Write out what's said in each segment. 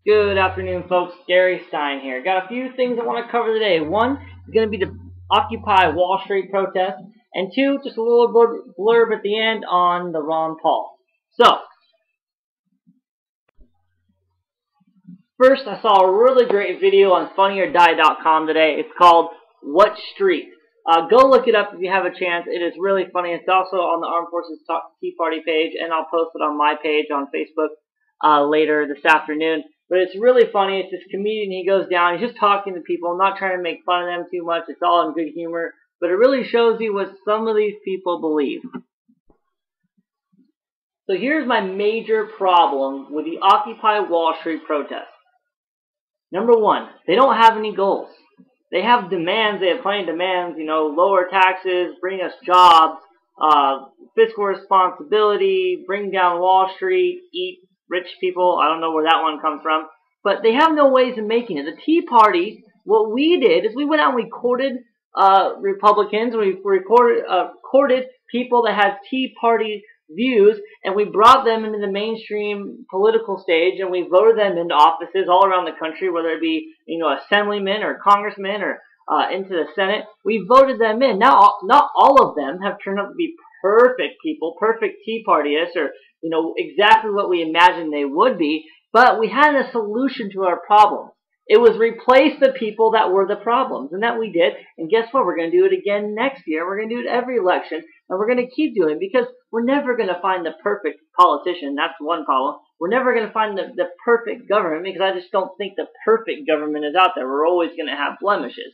Good afternoon, folks. Gary Stein here. Got a few things I want to cover today. One is going to be the Occupy Wall Street protest, and two, just a little blurb at the end on the Ron Paul. So, first, I saw a really great video on funnyordie.com today. It's called What Street? Go look it up if you have a chance. It is really funny. It's also on the Armed Forces Tea Party page, and I'll post it on my page on Facebook later this afternoon. But it's really funny. It's this comedian. He goes down. He's just talking to people. I'm not trying to make fun of them too much. It's all in good humor. But it really shows you what some of these people believe. So here's my major problem with the Occupy Wall Street protest. Number one, they don't have any goals. They have demands. They have plenty of demands. You know, lower taxes, bring us jobs, fiscal responsibility, bring down Wall Street, eat rich people. I don't know where that one comes from. But they have no ways of making it. The Tea Party, what we did is we went out and we courted Republicans. We courted people that had Tea Party views, and we brought them into the mainstream political stage, and we voted them into offices all around the country, whether it be, you know, assemblymen or congressmen or into the Senate. We voted them in. Now, not all of them have turned out to be perfect people, perfect Tea Partyists, or, you know, exactly what we imagined they would be, but we had a solution to our problems. It was replace the people that were the problems, and that we did. And guess what? We're going to do it again next year. We're going to do it every election, and we're going to keep doing it because we're never going to find the perfect politician. That's one problem. We're never going to find the perfect government because I just don't think the perfect government is out there. We're always going to have blemishes.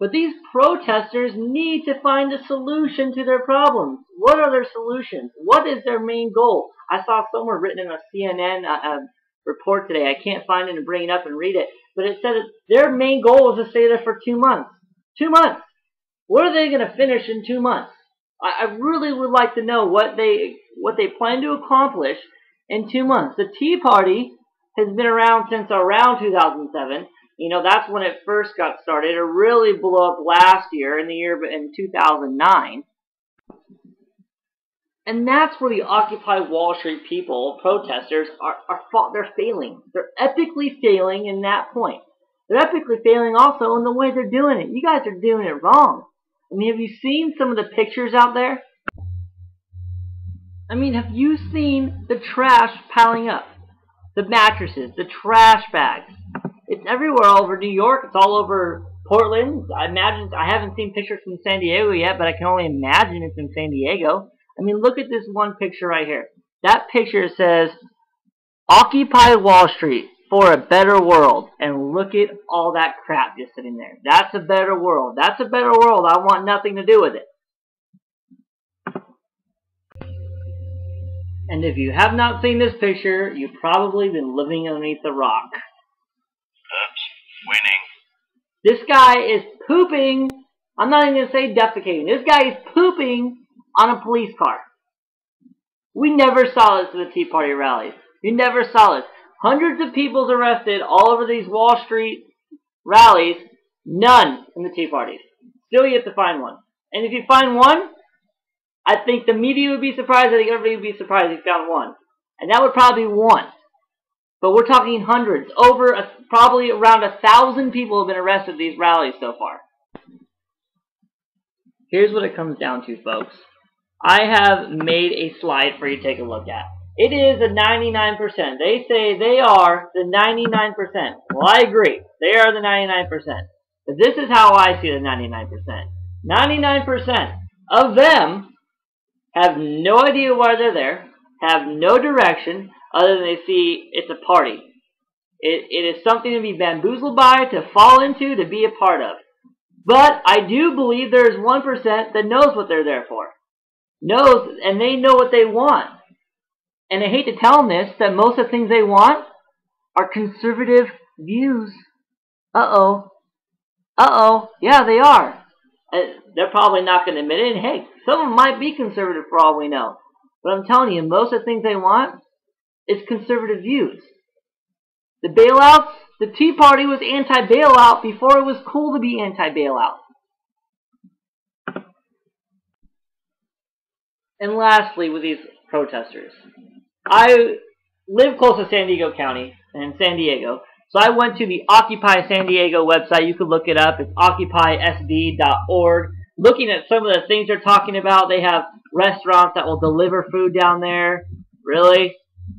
But these protesters need to find a solution to their problems. What are their solutions? What is their main goal? I saw somewhere written in a CNN report today. I can't find it and bring it up and read it. But it said that their main goal is to stay there for 2 months. 2 months. What are they going to finish in 2 months? I really would like to know what they plan to accomplish in 2 months. The Tea Party has been around since around 2007. You know, that's when it first got started. It really blew up last year, in 2009. And that's where the Occupy Wall Street people, protesters, they're failing. They're epically failing in that point. They're epically failing also in the way they're doing it. You guys are doing it wrong. I mean, have you seen some of the pictures out there? I mean, have you seen the trash piling up? The mattresses, the trash bags. It's everywhere all over New York. It's all over Portland. I haven't seen pictures from San Diego yet, but I can only imagine it's in San Diego. I mean, look at this one picture right here. That picture says, Occupy Wall Street for a better world. And look at all that crap just sitting there. That's a better world. That's a better world. I want nothing to do with it. And if you have not seen this picture, you've probably been living underneath a rock. Oops, winning. This guy is pooping. I'm not even going to say defecating. This guy is pooping on a police car. We never saw this at the Tea Party rallies. You never saw this. Hundreds of people arrested all over these Wall Street rallies. None in the Tea Parties. Still yet to find one. And if you find one, I think the media would be surprised. I think everybody would be surprised if you found one. And that would probably be one. But we're talking hundreds. Probably around 1,000 people have been arrested at these rallies so far. Here's what it comes down to, folks. I have made a slide for you to take a look at. It is the 99%. They say they are the 99%. Well, I agree. They are the 99%. But this is how I see the 99%. 99% of them have no idea why they're there, have no direction, other than they see it's a party. It is something to be bamboozled by, to fall into, to be a part of. But I do believe there's 1% that knows what they're there for. Knows, and they know what they want. And I hate to tell them this, that most of the things they want are conservative views. Uh-oh. Uh-oh. Yeah, they are. They're probably not going to admit it. And hey, some of them might be conservative for all we know. But I'm telling you, most of the things they want is conservative views. The bailouts, the Tea Party was anti-bailout before it was cool to be anti-bailout. And lastly, with these protesters, I live close to San Diego County in San Diego, so I went to the Occupy San Diego website. You can look it up. It's occupysd.org. Looking at some of the things they're talking about, they have restaurants that will deliver food down there. Really?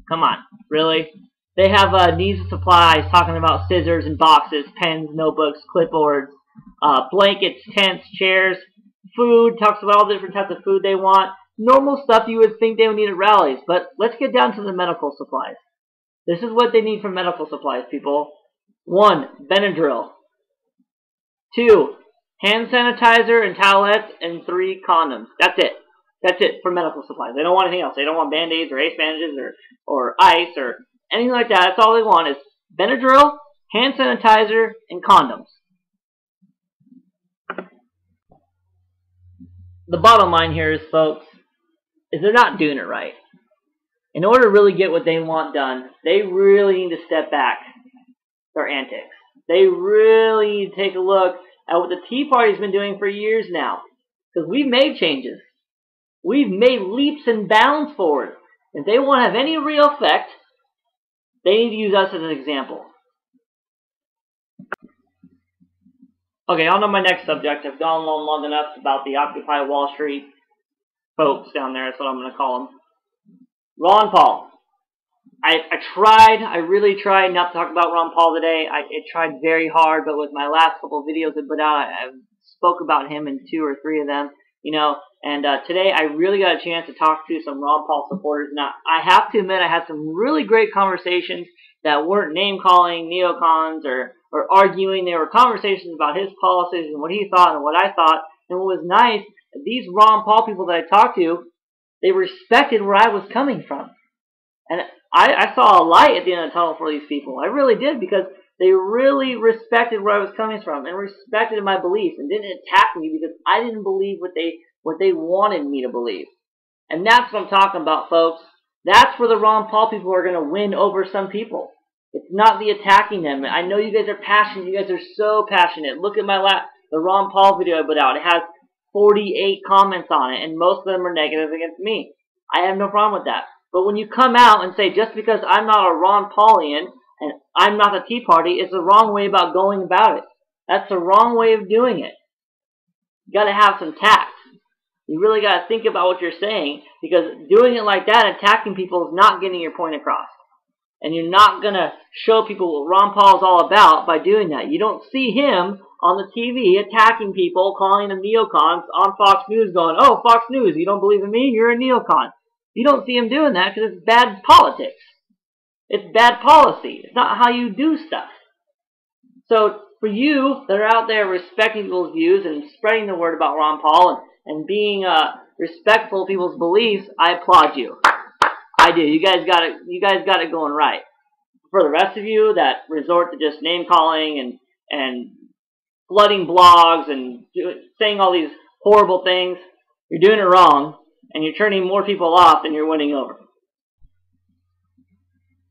Come on. Really? They have needs of supplies, talking about scissors and boxes, pens, notebooks, clipboards, blankets, tents, chairs, food, talks about all the different types of food they want. Normal stuff you would think they would need at rallies, but let's get down to the medical supplies. This is what they need for medical supplies, people. 1, Benadryl. 2, hand sanitizer and towelettes, and 3, condoms. That's it. That's it for medical supplies. They don't want anything else. They don't want Band-Aids or ace bandages or ice or anything like that. That's all they want is Benadryl, hand sanitizer, and condoms. The bottom line here is, folks, is they're not doing it right. In order to really get what they want done, they really need to step back their antics. They really need to take a look at what the Tea Party's been doing for years now. Because we've made changes. We've made leaps and bounds forward. If they want to have any real effect, they need to use us as an example. Okay, on to my next subject. I've gone on long enough about the Occupy Wall Street folks down there. That's what I'm going to call them. Ron Paul. I really tried not to talk about Ron Paul today. I tried very hard, but with my last couple of videos I put out, I spoke about him in 2 or 3 of them, you know. And today I really got a chance to talk to some Ron Paul supporters. Now, I have to admit I had some really great conversations that weren't name-calling neocons or arguing. They were conversations about his policies and what he thought and what I thought. And what was nice, these Ron Paul people that I talked to, they respected where I was coming from. And I saw a light at the end of the tunnel for these people. I really did, because they really respected where I was coming from and respected my beliefs and didn't attack me because I didn't believe what they wanted me to believe. And that's what I'm talking about, folks. That's where the Ron Paul people are going to win over some people. It's not the attacking them. I know you guys are passionate. You guys are so passionate. Look at the Ron Paul video I put out. It has 48 comments on it, and most of them are negative against me. I have no problem with that. But when you come out and say, just because I'm not a Ron Paulian and I'm not the Tea Party, it's the wrong way about going about it. That's the wrong way of doing it. You got to have some tact. You really got to think about what you're saying, because doing it like that, attacking people, is not getting your point across. And you're not going to show people what Ron Paul is all about by doing that. You don't see him on the TV attacking people, calling them neocons on Fox News, going, oh, Fox News, you don't believe in me? You're a neocon. You don't see him doing that because it's bad politics. It's bad policy. It's not how you do stuff. So for you that are out there respecting people's views and spreading the word about Ron Paul and being respectful of people's beliefs, I applaud you. I do. You guys got it going right. For the rest of you that resort to just name calling and flooding blogs and saying all these horrible things, you're doing it wrong, and you're turning more people off than you're winning over.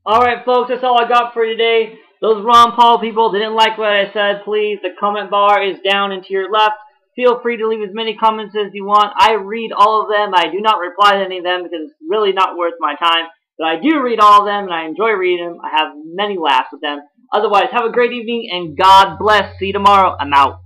Alright, folks, that's all I got for you today. Those Ron Paul people didn't like what I said, please. The comment bar is down and to your left. Feel free to leave as many comments as you want. I read all of them. I do not reply to any of them because it's really not worth my time. But I do read all of them, and I enjoy reading them. I have many laughs with them. Otherwise, have a great evening, and God bless. See you tomorrow. I'm out.